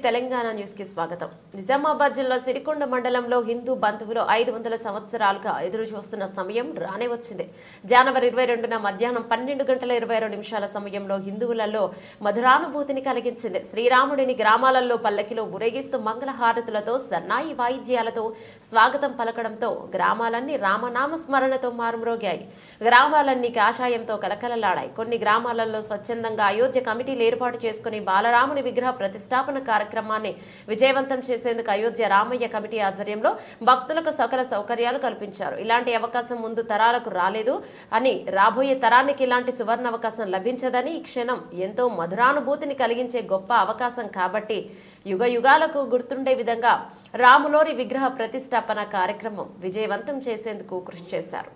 Telangana news కి స్వాగతం. నిజామాబాద్ జిల్లా సిరికొండ మండలంలో హిందూ బంధువులు 500 సంవత్సరాలుగా ఎదురు చూస్తున్న సమయం రానే వచ్చింది. జనవరి 22న మధ్యాహ్నం 12:22 సమయంలో హిందువులలో మధురానుభూతిని కలిగించింది. శ్రీరాముడిని గ్రామాలలో పల్లకిలో ఊరేగిస్తూ మంగళహారతులతో సన్నాయి వాయిద్యాలతో స్వాగతం పలకడంతో గ్రామాలన్నీ రామనామ స్మరణతో మారుమ్రోగాయి. గ్రామాలన్నీ కాషాయంతో కలకలలాడాయి. కొన్ని గ్రామాలలో స్వచ్ఛందంగా అయోధ్య కమిటీలు ఏర్పాటు చేసుకుని బాలరాముని విగ్రహ ప్రతిష్టాపన కార్యక్రమాన్ని విజయవంతం చేసేందుకు అయోధ్య రామయ్య కమిటీ ఆధ్వర్యంలో భక్తులకు సకల సౌకర్యాలు కల్పించారు. ఇలాంటి అవకాశం ముందు తరాలకు రాలేదు అని, రాబోయే తరానికి ఇలాంటి సువర్ణ అవకాశం లభించదని, ఈ క్షణం ఎంతో మధురానుభూతిని కలిగించే గొప్ప అవకాశం కాబట్టి యుగ యుగాలకు గుర్తుండే విధంగా రాములోరి విగ్రహ ప్రతిష్టాపన కార్యక్రమం విజయవంతం చేసేందుకు కృషి చేశారు.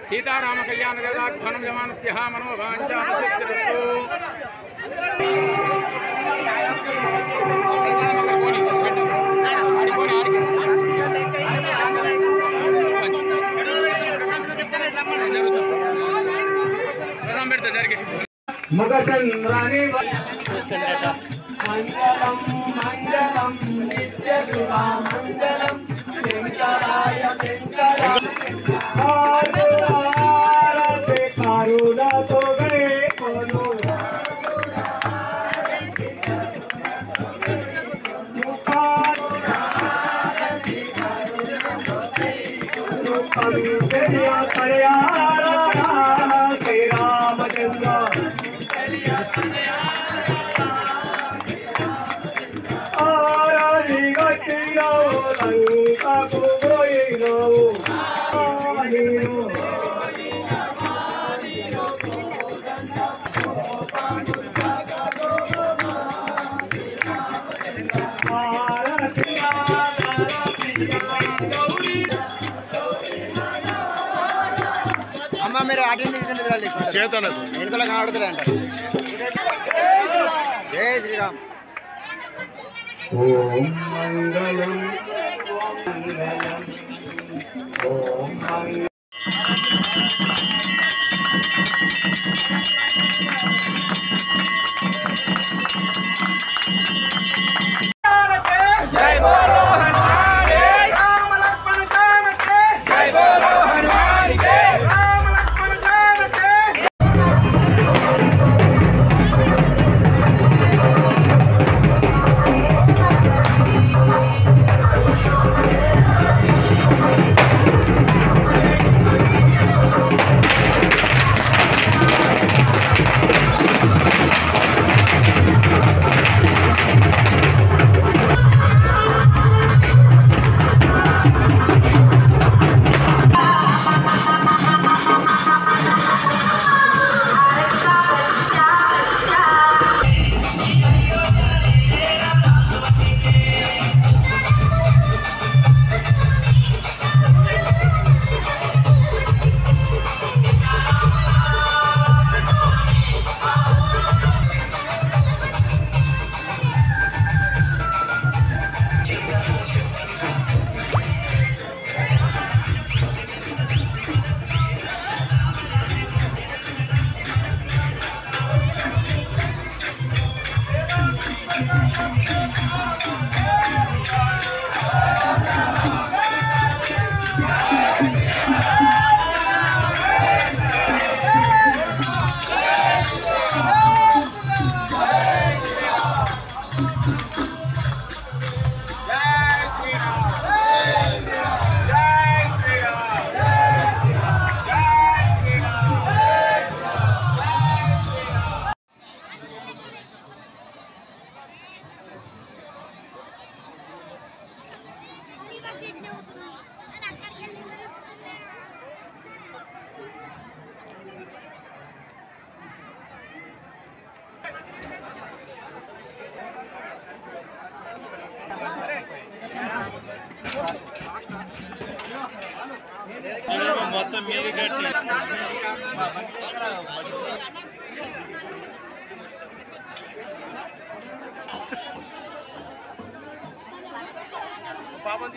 सीताराम कल्याण गदाक्षणं जमानस्य मनोभाञ्चामसिद्धिरस्तु। మంగళం మంగళం నిత్యశుభా మంగళం శంకరాయ శంకరాయ కారుణతో గణే కొను శ్రీరామచంద్ర అమ్మ మీరు చేతనదు వెనుకల కనబడుతుందంట. జై శ్రీరామ్. ఓం మంగళం మంగళం ఓం మంగళం. జై బోలో హనుమాన్ రామ లక్ష్మణ జానకి జై బోలో హనుమాన్ రామ లక్ష్మణ జానకి. మొత్తం మీది కట్టి పాపం